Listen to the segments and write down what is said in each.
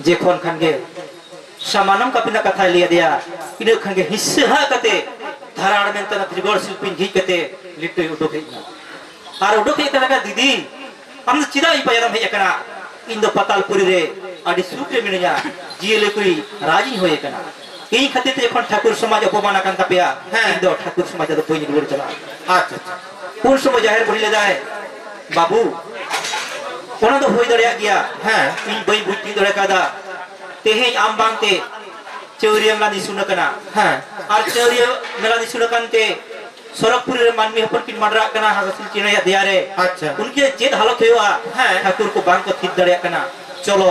जेखन खानगे सामानम कपिना कथा लिया दिया इने खानगे हिस्से हा कते धराड़ में तना त्रिगोण शिल्पी घी कते लिट्टो उडोक हेना आर उडोक हेता का दीदी हम चिदा इ पयरम हे एकना इन दो पतालपुरी रे आडी सुक्रे मिनिया जियले कोई राजी होए कना इ खातिर ते जखन ठाकुर समाज अपमान कान तपिया इन दो ठाकुर समाज दो पोई निगुर चला अच्छा कोन समय जाहिर बहिले जाए बाबू कोना दो होई दड़िया गया हां इन बई बुटी दड़े कादा तेहे आम बांगते चौरिया मेला निसुन कना हां आर चौरिया मेला निसुन कानते सरकपुरी रे मानमी हपन किन माडरा कना हासिल चिना या दियारे अच्छा उनके चेत हालत होया हां ठाकुर को बांग को थित दड़िया कना चलो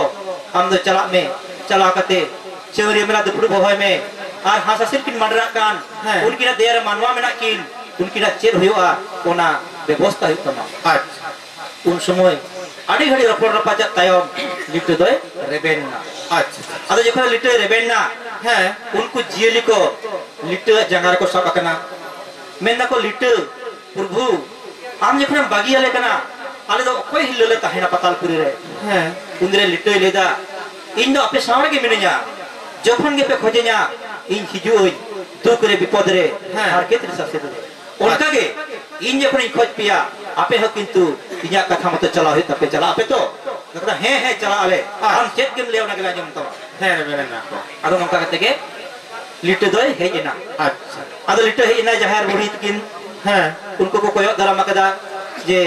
हम दो चला में चला कते चौरिया मेला दुपुर भय में आर हासिल किन माडरा कान उनकी ना दियारे मानवा मेना किन उनकी ना चेत होया कोना व्यवस्था हुई तमा अच्छा उन समय आड़ी घड़ी रपड़ रपाचा तायम लिट्टो दोय रेबेन्ना अच्छा आदो जखन लिट्टो रेबेन्ना हैं उनको जियली को लिट्टो जंगार को सब कना मेन्ना को लिट्टो प्रभु आम जखन बागी आले कना आले दो कोई हिलले ताहेना पतालपुरी रे हैं उनरे लिट्टो लेदा इन दो आपे सामने के मिनिया जखन गे पे खोजे냐 इन हिजुई दुख रे विपद रे हार केत्र ससे दे उनका गे इन जखन खोज पिया आपे हो किंतु इया कथा मत चला है तपे चला आपे तो लगता है चला आले हम चेत के लेवना के लाजम तो है मेना को आदो नका कते के लिट्टो दोय हेजना अच्छा आदो लिट्टो हेना जहार बुढ़ी किन हैं उनको को कोयो दराम कदा जे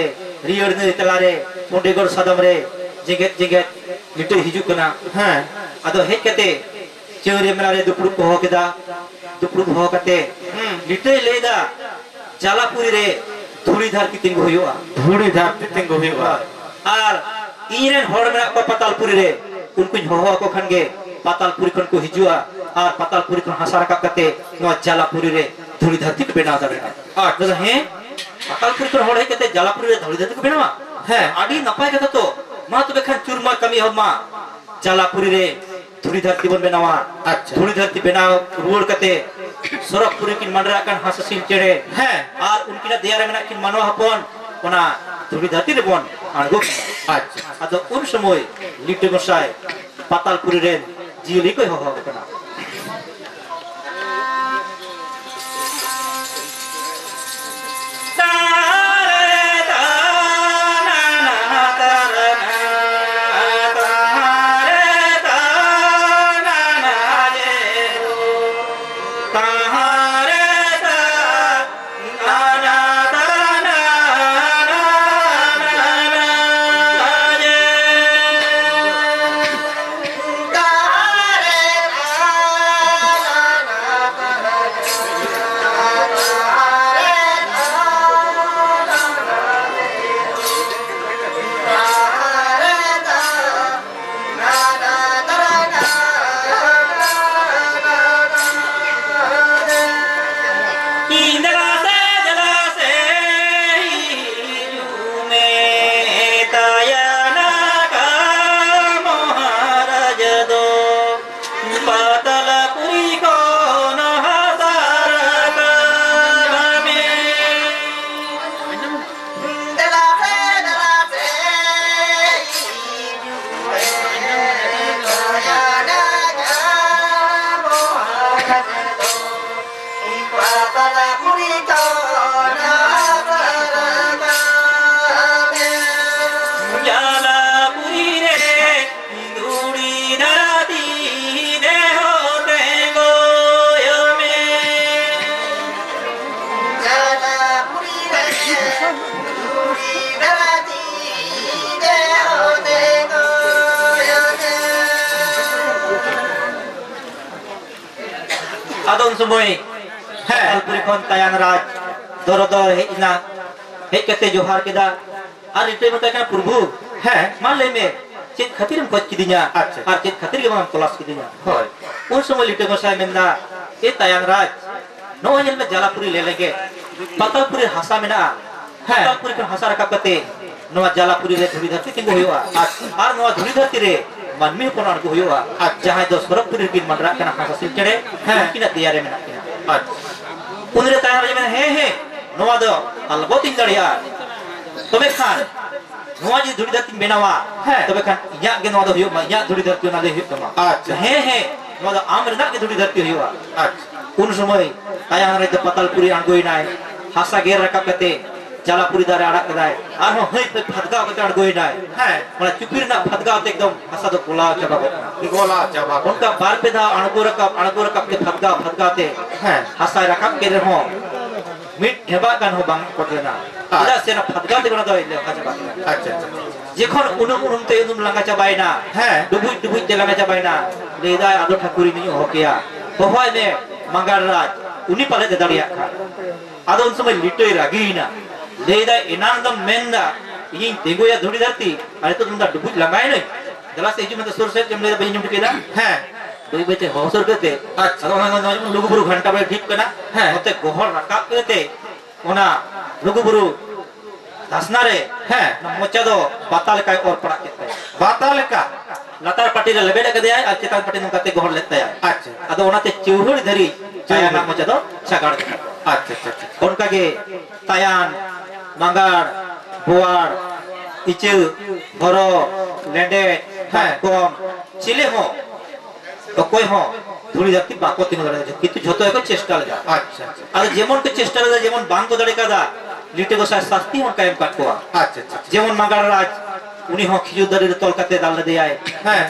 रियर ने तलारे पोंडेगोर सदम रे जगत जगत लिट्टो हिजु कना हैं आदो हे कते चौरे मेला रे दुपुर को हो केदा दुपुर हो कते लिट्टो लेदा जालापुरी रे धूड़ी धरती तिंगु हुआ धूड़ी धरती तिंगु हुआ आर इरेन होड़ में को पतालपुरी रे उनको होहो को खनगे पतालपुरी खन को हिजुआ आर पतालपुरी खन हसार का कते नो जालापुरी रे धूड़ी धरती को बेना दरे आ तो है पतालपुरी खन होड़ है कते जालापुरी रे धूड़ी धरती को बेनावा है आडी नपाय कथा तो मा तो बेखन चुरमा कमी हो मा जालापुरी रे धूड़ी धरती बन बेनावा अच्छा धूड़ी धरती बेनाव रोड कते सरकपुरी किन मानरा कान हासिल चेड़े हैं आर उनकी ना दियारे मेना किन मानवा हपन ओना धूड़ी धरती रे बन आगो अच्छा आदो उन समय लिट्टो गोसाई पतालपुरी रे जियली को हो कना आदोन समय है अलपुरी खन तायान राज दरो दर हेना हे कते जोहार केदा आर इते मत का प्रभु है मान ले में चेत खातिर हम खोज किदिया अच्छा आर चेत खातिर के हम तलाश किदिया होय उन समय लिटे गोसाई मेंदा ए तायान राज नो हजल में जालापुरी ले लेगे पतालपुरी हासा मेना है पतालपुरी खन हासा रखा कते नो जालापुरी रे धुरी धरती तिंगु होया आर नो धुरी धरती रे मानमी कोनार को होया जहां दो सरकपुरी किन मनरा कना हासा सिल चढ़े है किना दियारे मेना किना उनरे तायान राज में हे नोवा दो अलबो तिन दड़िया तबे खान नोआ जी धुड़ी धरती बेनावा तबे खान इया गे नोआ दो हुयो मा इया धुड़ी धरती ना दे हुयो तमा अच्छा हे हे नोआ दो आम रेना गे धुड़ी धरती हुयो अच्छा उन समय तायांग रे पतालपुरी आंगोई नाय हासा गेर रकाब कते जालापुरी दारे आड़ा कदाय आर हो हई पे फदगाव कते आंगोई नाय माने चुपिर ना फदगाव ते एकदम हासा दो गोला चाबा उनका बार पे दा अणगो रकाब के फदगाव ते हासा रकाब के रे हो मिट ढेबा गान हो बांग कोटलेना इदा से ना फदगाव ते गोना दो इले हाचा बाकी अच्छा जेखन उनुम ते उनुम लांगा चाबायना डुबुई ते लांगा चाबायना लेदा आदो ठाकुरी नि होकेया होय ने मंगार राज उनी पाले दे दाड़िया खा आदो उन समय लिटोय रागीना लेदा इनांदम मेंदा इ देगोया धुड़ी धरती अरे तो तुमदा डुबुई लांगाय नै दला से हिजु में सुर से जमले बहिन जुट केदा बई बेटे होसर करते अच्छा तो लुगुबुरु घंटा बे ठीक कना मते गोहर रकाब करते ओना लुगुबुरु दासना रे ना मोचा दो बाताल का और पड़ा केते बाताल का लतार पट्टी रे लेबेले कदे आय आ चेतान पट्टी नुकाते गोहर लेते आय अच्छा अदो ओनाते चौहड़ी धरी ताया ना मोचा दो छगाड़ के अच्छा उनका के तायान मंगाड़ बोआड़ इचु हरो लेंडे कोम चिले हो तो कोई हो धुड़ी धरती बाको तीन दड़े किंतु झतो एको चेष्टा लगा अच्छा आ जेमन के चेष्टा लगा जेमन बांग को दड़े कदा लिटे को शास्ति हो कायम काटकोआ अच्छा जेमन मंगाड़ राज उनी हो खिजु दरे तोल कते दाल दे आए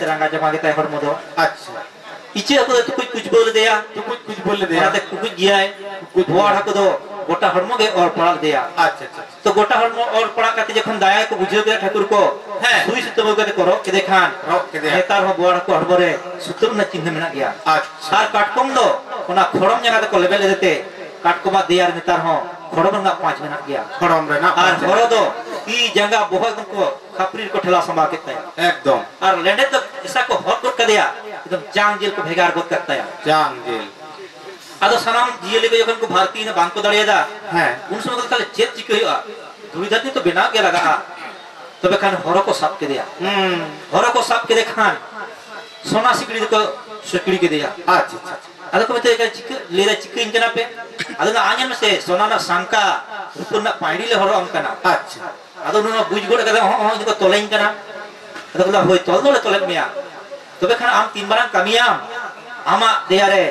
रंगा जमा के ताय हरमो दो अच्छा इचे को तो कुछ बोल दिया तो कुछ बोल दिया ते कुछ गया है कुछ बोआड़ को दो गोटा हरमो के और पड़ा दिया अच्छा तो गोटा हरमो और पड़ा कते जखन दाया को बुझे के ठाकुर को सुई सुतम के करो के देखान रॉक के दे नेतार हो बोआड़ को हरमो रे सुतम न चिन्ह मेना गया अच्छा आर काटकम दो ओना खोड़म जगह को लेबे देते काटकोमा दियार नेतार हो खोड़म ना 5 मेना गया खोड़म रे ना आर हरो दो ई जगह बहुत को खपरी को ठेला संभा के तय एकदम और लेंडे तो ऐसा को हर को कर दिया एकदम जांग जेल को भेगार गोत करता है जांग जेल आदो सनाम जियले को जखन को भारतीय ने बांको दड़ियादा उन समय को ताले चेत चिक हुआ धुड़ी धरती तो बिना के लगा तबे खान हरो को साफ के दिया हरो को साफ के देखान सोना सिकड़ी को सिकड़ी के दिया अच्छा आदो को ते चिक लेदा चिक इनकना पे आदो ना आंजन में से सोना ना सांका रुपना पाइडी ले हरो अंकना अच्छा आदो नुना बुझ गोड़ कदा हो इनको तोलेन कना आदो को होय तोले मिया तबे खान आम तीन बार कमियाम आमा देयारे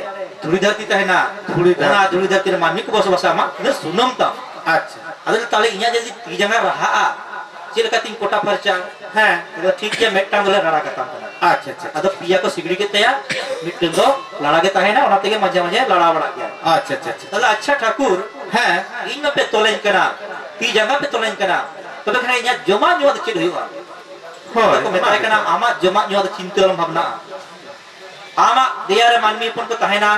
धुड़ी धरती तहना धुड़ी धरती रे मानमी को बस आमा न सुनम ता अच्छा आदो ताले इया जदी ती जंगा रहा चेल का तीन कोटा फरचा तो ठीक है मेटटांग ले लड़ा कता अच्छा आदो पिया को सिगड़ी के तया मिटन दो लड़ा के तहना ओना तेगे मजे लड़ा बड़ा गया अच्छा ताले अच्छा ठाकुर इन पे तोलेन कना ती जंगा पे तोलेन कना तबे खान इया जमा जो चेल हुआ होय को मेताय कना आमा जमा जो चिंता भावना आमा देयारे मानमी पन को तहना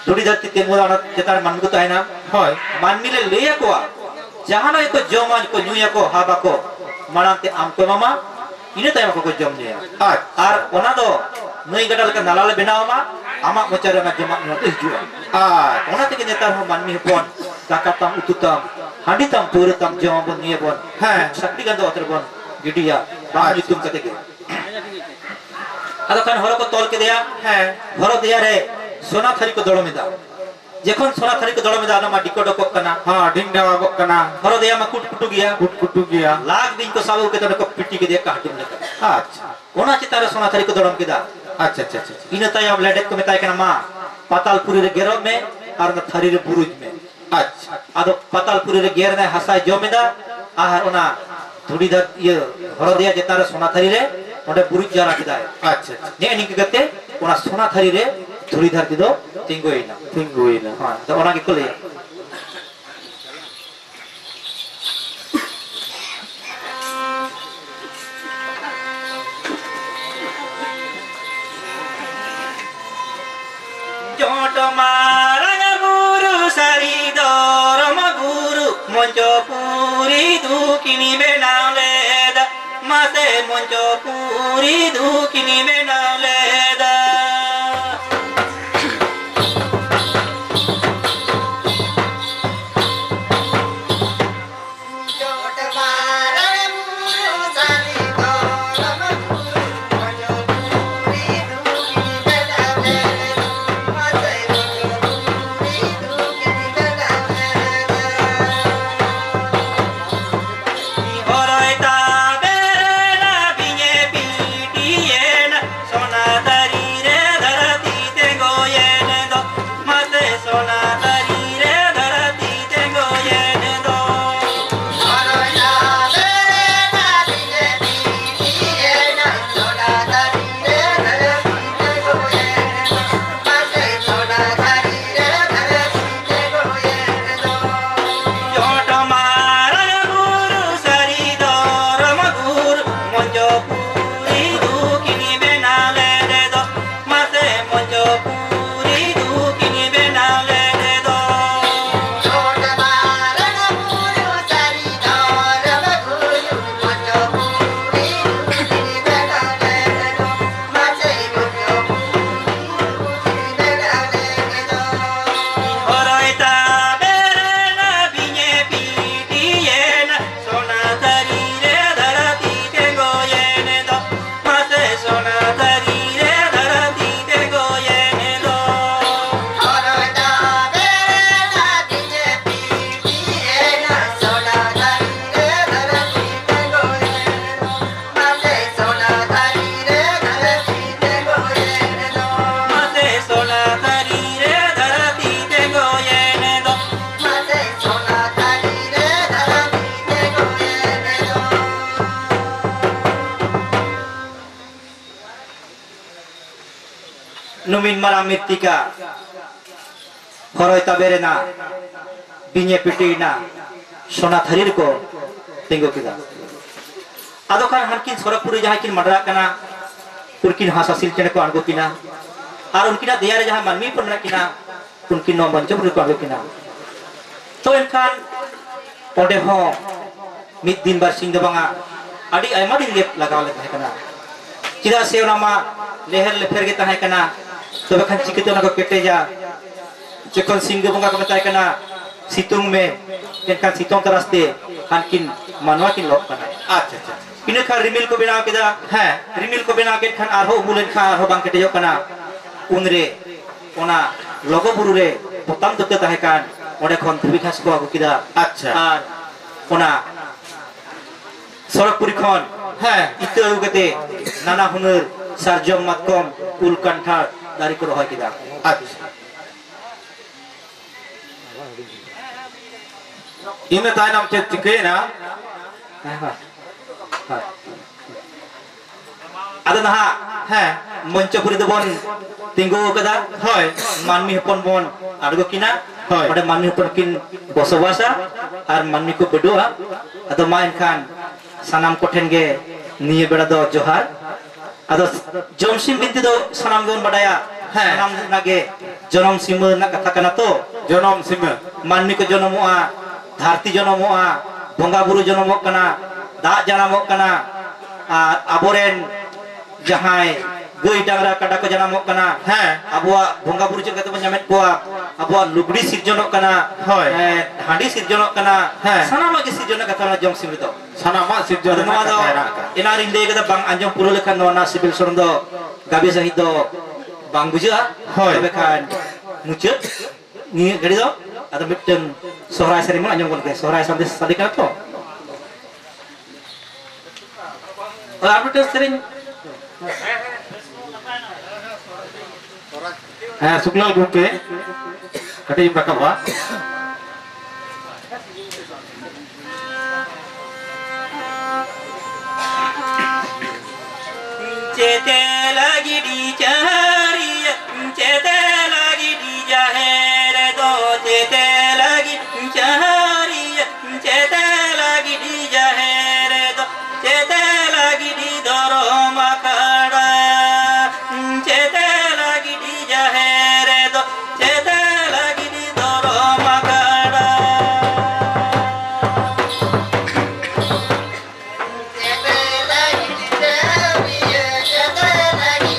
धुड़ी धरती तेंगोदा चेतान मान को तहना होय मानमी ले लेया को जहाना को जमा को नुया को हाबा को मानते आम को मामा इने तय को जम लिया आर ओना दो नई गडल का नाला ले बनावा आमा मचारे ना जमा नु तो हिजुआ ओना ते नेता हो मानमी हपन ताकातम उतुतम हांडीतम पुरतम जमा बन निये बन शक्ति गंदो अतर बन गिडिया बाम तुम कते के आदो खान हरो को तोल के दिया हरो दिया रे सोना थरी को दड़ो में दा जेखन सोना थरी को दड़ो में दा ना डिको डको कना हां ढिंग डावा को कना हरो दिया मा कुटकुटु गया लाग दिन को साबु के तो पिटी के दिया काटुम लेका अच्छा ओना चितारे सोना थरी को दड़ो में दा अच्छा इन तय अब लेडे को मेताय कना मा पातालपुरी रे गेरो में और न थरी रे बुरुज में अच्छा आदो पातालपुरी रे गेर ने हसाय जमेदा आहार ओना धुड़ी धर ये हरो दिया चितारे सोना थरी रे ओडे बुरुज जरा किदाय अच्छा ने निक गते ओना सोना थरी रे धुड़ी धरती दो तिंगोइना हां तो ओना के कोले जोट मारा गुरु सरी दरम गुरु मंचो पूरी दुकिनी बेनाले दा माते मंचो पूरी दुकिनी बेनाले दा Horai ta Nimara Mitika Horoita Berena Binya Pitina Sona Tharirko Tengo Kida Adokan Hankin Sorapuri Jahakin Madrakana Turkin Hasasil Cheneko Angokina Arunkina Diara Jaha Manmi Punrakina Turkin no Banjab Rukina To enkan Odeho Mid Din Barsing de Banga Adi Amadin Lep Lagale Hakana Cida Seonama Leher Lepergeta Hakana Tobakan Chikitona Keteja Chekon Singh Bunga Kamatana Situng Me Enkan Sitong Taraste Hankin Manwakin Lokana Ini kan rimil ko bina kita, rimil ko bina kita kan arho bulan kan arho bang kita jokana, unre, ona logo burure, putam dokter tahekan, ona kontribusi khas ko aku kita, ona sorak purikon, itu aku kete, nana hunur, sarjom matkom, ulkanthar dari kurohai kita. Ini tahu nama cekik na? Ada nah, Moncapuri tu bon tinggu kada, manmi pun bon, ada kina, ada manmi pun kin bosawasa, ar manmi ko berdoa, atau mainkan sanam koten ge niye berado johar, atau jomsim binti tu sanam gon badaya, sanam nage jonom simul nak katakan atau jonom simul, manmi ko jonomoa, dharti jonomoa, bongga buru jonomok kana, dak janamok kana, aboren Jahai, goi dangra kada ko janamok kana, abua bongga buru cek kata menyamet kuah, abua lugri sirjonok kana, handi sirjonok kana, sana magi sirjonok kata na jong simrito, sana mak sirjonok kata. Ina rinde kata bang anjong puru lekan nona sibil sorondo, gabi sahido, bang buja, bekan mucut, ni gadi do, atau betul sorai serimu anjong kon ke, sorai sampai sadika to. Apa tu sering? Suklal Gumpe, kata ibu kawa. Cete lagi dicari, cete lagi dijaher, do cete lagi dicari, cete lagi dijaher, do cete lagi didorong makara, cete lagi dijaher, do cete lagi didorong makara. Cete lagi dicari, cete lagi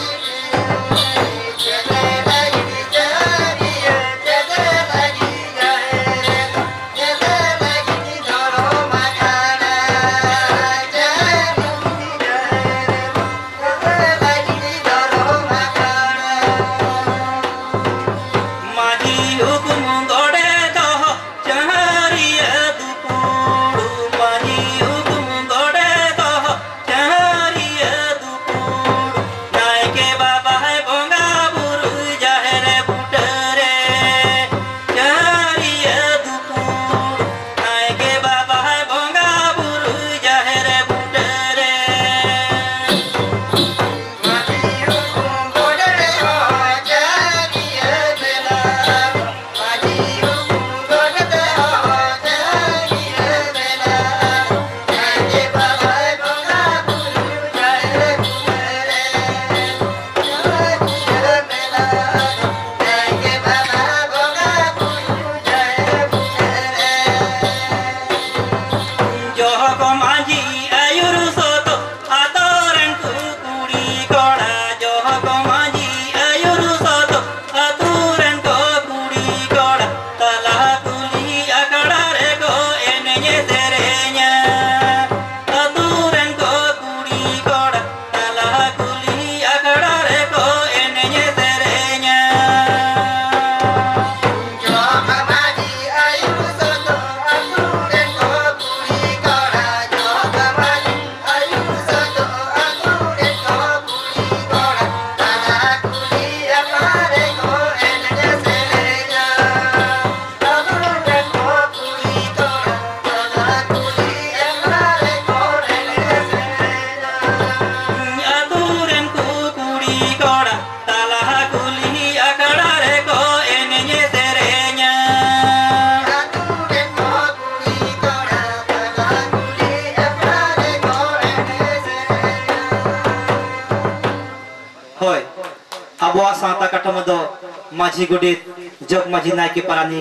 साकम दो माझी गोडित जग माझी Nike पारानी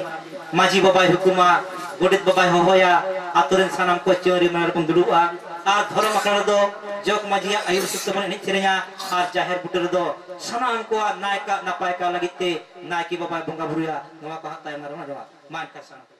माझी बाबाई हुकुमा गोडित बाबाई होया आतुरेन सानाम को चोरी मार को दुडुआ are धर्म आखड़ा दो जग माझी आयुर सुतमन एने सेरेया आर जाहेर बुटर दो सानाम को नायका नापाय का लगिते नायके बाबाई बंगा बुरिया नवा को हाताय मारना मान का साना